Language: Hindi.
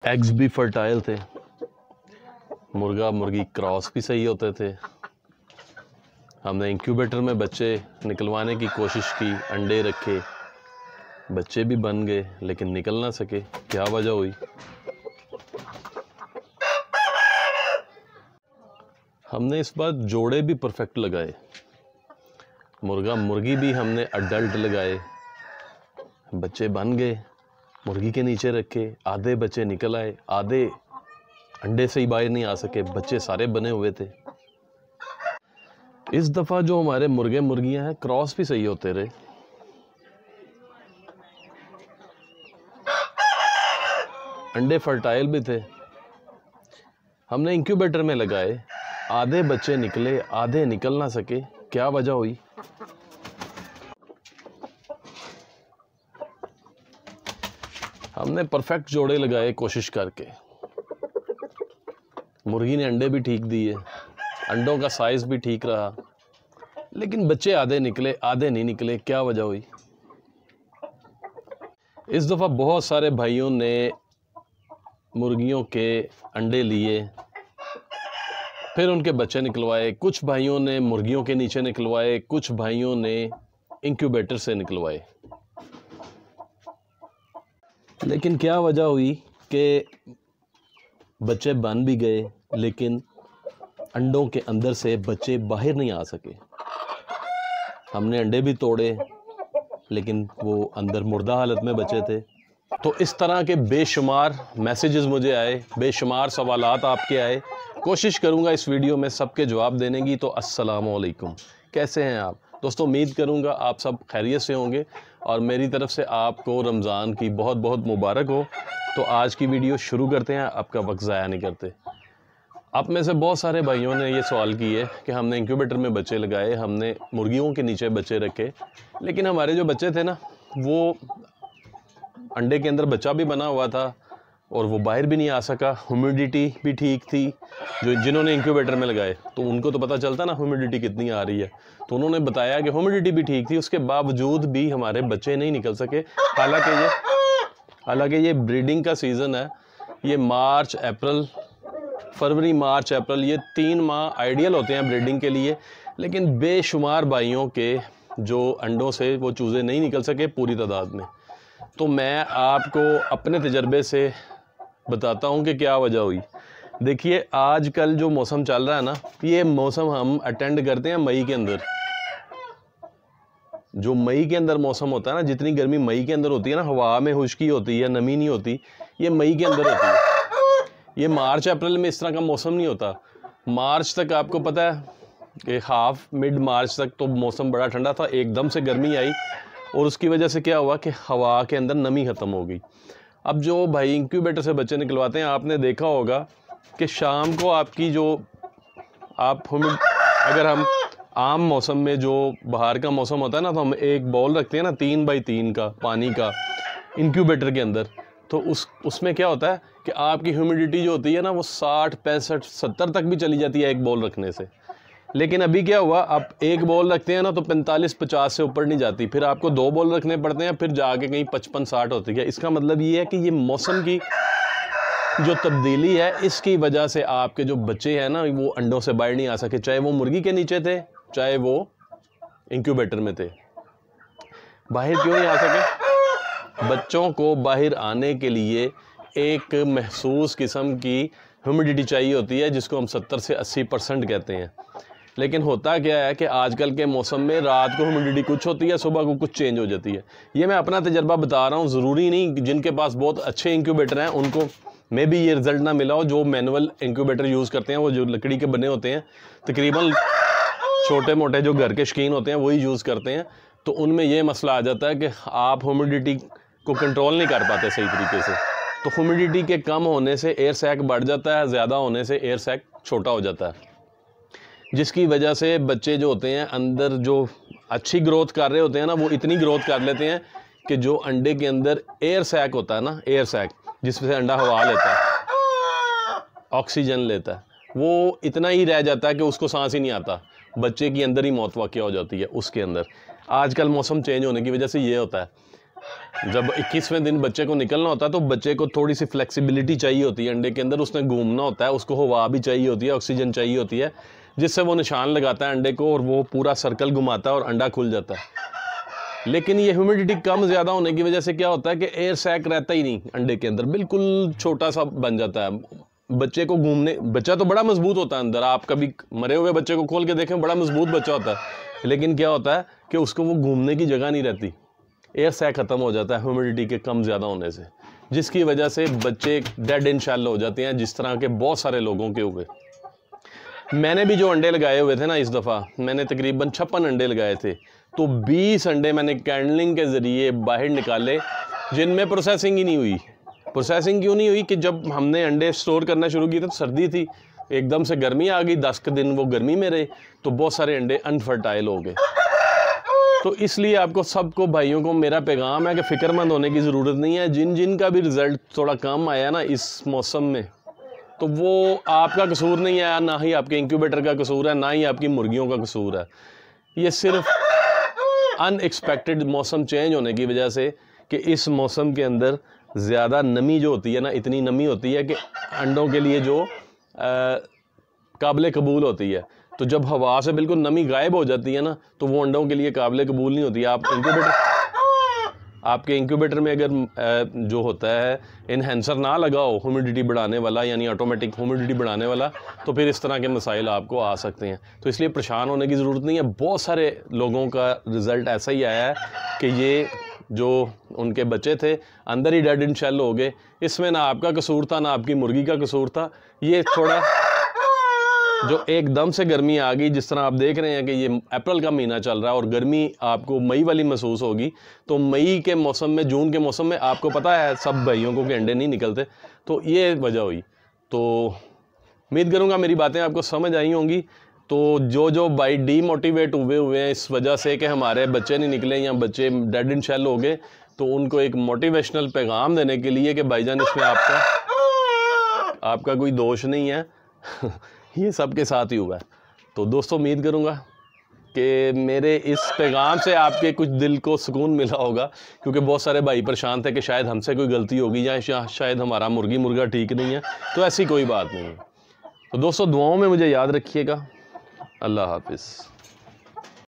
एग्स भी फर्टाइल थे, मुर्गा मुर्गी क्रॉस भी सही होते थे। हमने इंक्यूबेटर में बच्चे निकलवाने की कोशिश की, अंडे रखे, बच्चे भी बन गए लेकिन निकल ना सके। क्या वजह हुई? हमने इस बार जोड़े भी परफेक्ट लगाए, मुर्गा मुर्गी भी हमने अडल्ट लगाए, बच्चे बन गए। मुर्गी के नीचे रखे, आधे बच्चे निकल आए, आधे अंडे से ही बाहर नहीं आ सके, बच्चे सारे बने हुए थे। इस दफ़ा जो हमारे मुर्गे मुर्गियां हैं क्रॉस भी सही होते रहे। अंडे फर्टाइल भी थे। हमने इंक्यूबेटर में लगाए, आधे बच्चे निकले, आधे निकल ना सके। क्या वजह हुई? हमने परफेक्ट जोड़े लगाए कोशिश करके, मुर्गी ने अंडे भी ठीक दिए, अंडों का साइज भी ठीक रहा, लेकिन बच्चे आधे निकले, आधे नहीं निकले। क्या वजह हुई? इस दफ़ा बहुत सारे भाइयों ने मुर्गियों के अंडे लिए, फिर उनके बच्चे निकलवाए। कुछ भाइयों ने मुर्गियों के नीचे निकलवाए, कुछ भाइयों ने इंक्यूबेटर से निकलवाए। लेकिन क्या वजह हुई कि बच्चे बन भी गए लेकिन अंडों के अंदर से बच्चे बाहर नहीं आ सके। हमने अंडे भी तोड़े लेकिन वो अंदर मुर्दा हालत में बचे थे। तो इस तरह के बेशुमार मैसेजेस मुझे आए, बेशुमार सवालात आपके आए। कोशिश करूंगा इस वीडियो में सबके जवाब देने की। तो अस्सलामु अलैकुम, कैसे हैं आप दोस्तों? उम्मीद करूंगा आप सब खैरियत से होंगे और मेरी तरफ से आपको रमज़ान की बहुत बहुत मुबारक हो। तो आज की वीडियो शुरू करते हैं, आपका वक्त ज़ाया नहीं करते। आप में से बहुत सारे भाइयों ने ये सवाल किए कि हमने इंक्यूबेटर में बच्चे लगाए, हमने मुर्गियों के नीचे बच्चे रखे, लेकिन हमारे जो बच्चे थे ना, वो अंडे के अंदर बच्चा भी बना हुआ था और वो बाहर भी नहीं आ सका। ह्यूमिडिटी भी ठीक थी। जिन्होंने इंक्यूबेटर में लगाए तो उनको तो पता चलता ना ह्यूमिडिटी कितनी आ रही है, तो उन्होंने बताया कि ह्यूमिडिटी भी ठीक थी, उसके बावजूद भी हमारे बच्चे नहीं निकल सके। हालांकि ये ब्रीडिंग का सीज़न है, ये मार्च अप्रैल, फरवरी मार्च अप्रैल, ये 3 माह आइडियल होते हैं ब्रीडिंग के लिए, लेकिन बेशुमार भाइयों के जो अंडों से वो चूज़े नहीं निकल सके पूरी तादाद में। तो मैं आपको अपने तजर्बे से बताता हूँ कि क्या वजह हुई। देखिए, आजकल जो मौसम चल रहा है ना, ये मौसम हम अटेंड करते हैं मई के अंदर। जो मई के अंदर मौसम होता है ना, जितनी गर्मी मई के अंदर होती है ना, हवा में खुश्की होती है, नमी नहीं होती, ये मई के अंदर होती है। ये मार्च अप्रैल में इस तरह का मौसम नहीं होता। मार्च तक आपको पता है कि मिड मार्च तक तो मौसम बड़ा ठंडा था, एकदम से गर्मी आई और उसकी वजह से क्या हुआ कि हवा के अंदर नमी ख़त्म हो गई। अब जो भाई इंक्यूबेटर से बच्चे निकलवाते हैं, आपने देखा होगा कि शाम को आपकी जो अगर हम आम मौसम में, जो बाहर का मौसम होता है ना, तो हम एक बॉल रखते हैं ना 3 बाई 3 का पानी का इंक्यूबेटर के अंदर, तो उसमें क्या होता है कि आपकी ह्यूमिडिटी जो होती है ना, वो 60 65 70 तक भी चली जाती है एक बॉल रखने से। लेकिन अभी क्या हुआ, आप एक बॉल रखते हैं ना तो 45 50 से ऊपर नहीं जाती, फिर आपको 2 बॉल रखने पड़ते हैं, फिर जाके कहीं 55 60 होती है। इसका मतलब ये है कि ये मौसम की जो तब्दीली है, इसकी वजह से आपके जो बच्चे हैं ना, वो अंडों से बाहर नहीं आ सके, चाहे वो मुर्गी के नीचे थे, चाहे वो इंक्यूबेटर में थे। बाहर क्यों नहीं आ सके? बच्चों को बाहर आने के लिए एक महसूस किस्म की ह्यूमिडिटी चाहिए होती है, जिसको हम 70 से 80% कहते हैं। लेकिन होता क्या है कि आजकल के मौसम में रात को ह्यूमिडिटी कुछ होती है, सुबह को कुछ चेंज हो जाती है। ये मैं अपना तजर्बा बता रहा हूँ, ज़रूरी नहीं जिनके पास बहुत अच्छे इंक्यूबेटर हैं उनको मे भी ये रिज़ल्ट ना मिला हो। जो मैनुअल इंक्यूबेटर यूज़ करते हैं, वो जो लकड़ी के बने होते हैं, तकरीबन छोटे मोटे जो घर के शौकीन होते हैं वही यूज़ करते हैं, तो उनमें ये मसला आ जाता है कि आप ह्यूमिडिटी को कंट्रोल नहीं कर पाते सही तरीके से। तो ह्यूमिडिटी के कम होने से एयर सैक बढ़ जाता है, ज़्यादा होने से एयर सैक छोटा हो जाता है, जिसकी वजह से बच्चे जो होते हैं अंदर जो अच्छी ग्रोथ कर रहे होते हैं ना, वो इतनी ग्रोथ कर लेते हैं कि जो अंडे के अंदर एयर सैक होता है ना, एयर सैक जिसमें से अंडा हवा लेता है, ऑक्सीजन लेता है, वो इतना ही रह जाता है कि उसको सांस ही नहीं आता। बच्चे की अंदर ही मौत वाक़या हो जाती है उसके अंदर। आजकल मौसम चेंज होने की वजह से ये होता है। जब 21वें दिन बच्चे को निकलना होता है तो बच्चे को थोड़ी सी फ्लेक्सिबिलिटी चाहिए होती है अंडे के अंदर, उसने घूमना होता है, उसको हवा भी चाहिए होती है, ऑक्सीजन चाहिए होती है, जिससे वो निशान लगाता है अंडे को और वो पूरा सर्कल घुमाता है और अंडा खुल जाता है। लेकिन ये ह्यूमिडिटी कम ज़्यादा होने की वजह से क्या होता है कि एयर सैक रहता ही नहीं अंडे के अंदर, बिल्कुल छोटा सा बन जाता है। बच्चे को घूमने, बच्चा तो बड़ा मजबूत होता है अंदर, आप कभी मरे हुए बच्चे को खोल के देखें, बड़ा मजबूत बच्चा होता है, लेकिन क्या होता है कि उसको वो घूमने की जगह नहीं रहती, एयर सैक ख़त्म हो जाता है ह्यूमिडिटी के कम ज़्यादा होने से, जिसकी वजह से बच्चे डेड इन शैलो हो जाते हैं, जिस तरह के बहुत सारे लोगों के हुए। मैंने भी जो अंडे लगाए हुए थे ना, इस दफ़ा मैंने तकरीबन 56 अंडे लगाए थे, तो 20 अंडे मैंने कैंडलिंग के ज़रिए बाहर निकाले जिनमें प्रोसेसिंग ही नहीं हुई। प्रोसेसिंग क्यों नहीं हुई कि जब हमने अंडे स्टोर करना शुरू किए तो सर्दी थी, एकदम से गर्मी आ गई, 10 दिन वो गर्मी में रहे, तो बहुत सारे अंडे अनफर्टाइल हो गए। तो इसलिए आपको सबको भाइयों को मेरा पैगाम है कि फ़िक्रमंद होने की ज़रूरत नहीं है। जिन जिन का भी रिज़ल्ट थोड़ा कम आया ना इस मौसम में, तो वो आपका कसूर नहीं है, ना ही आपके इंक्यूबेटर का कसूर है, ना ही आपकी मुर्गियों का कसूर है। ये सिर्फ अनएक्सपेक्टेड मौसम चेंज होने की वजह से, कि इस मौसम के अंदर ज़्यादा नमी जो होती है ना, इतनी नमी होती है कि अंडों के लिए जो काबिल कबूल होती है, तो जब हवा से बिल्कुल नमी गायब हो जाती है ना, तो वो अंडों के लिए काबिल कबूल नहीं होती है। आपके इंक्यूबेटर में अगर जो होता है इन्हेंसर ना लगा हो ह्यूमिडिटी बढ़ाने वाला, यानी ऑटोमेटिक ह्यूमिडिटी बढ़ाने वाला, तो फिर इस तरह के मसाइल आपको आ सकते हैं। तो इसलिए परेशान होने की ज़रूरत नहीं है। बहुत सारे लोगों का रिज़ल्ट ऐसा ही आया है कि ये जो उनके बच्चे थे अंदर ही डेड इन शेल हो गए। इसमें ना आपका कसूर था, ना आपकी मुर्गी का कसूर था। ये थोड़ा जो एकदम से गर्मी आ गई, जिस तरह आप देख रहे हैं कि ये अप्रैल का महीना चल रहा है और गर्मी आपको मई वाली महसूस होगी, तो मई के मौसम में, जून के मौसम में आपको पता है सब भाइयों को कि अंडे नहीं निकलते, तो ये वजह हुई। तो उम्मीद करूँगा मेरी बातें आपको समझ आई होंगी। तो जो भाई डीमोटिवेट हुए हैं इस वजह से कि हमारे बच्चे नहीं निकले या बच्चे डेड इन शेल हो गए, तो उनको एक मोटिवेशनल पैगाम देने के लिए कि भाईजान इसमें आपका कोई दोष नहीं है ये सबके साथ ही हुआ है। तो दोस्तों उम्मीद करूँगा कि मेरे इस पैगाम से आपके कुछ दिल को सुकून मिला होगा, क्योंकि बहुत सारे भाई परेशान थे कि शायद हमसे कोई गलती होगी या शायद हमारा मुर्गा ठीक नहीं है। तो ऐसी कोई बात नहीं है। तो दोस्तों दुआओं में मुझे याद रखिएगा। अल्लाह हाफिज़।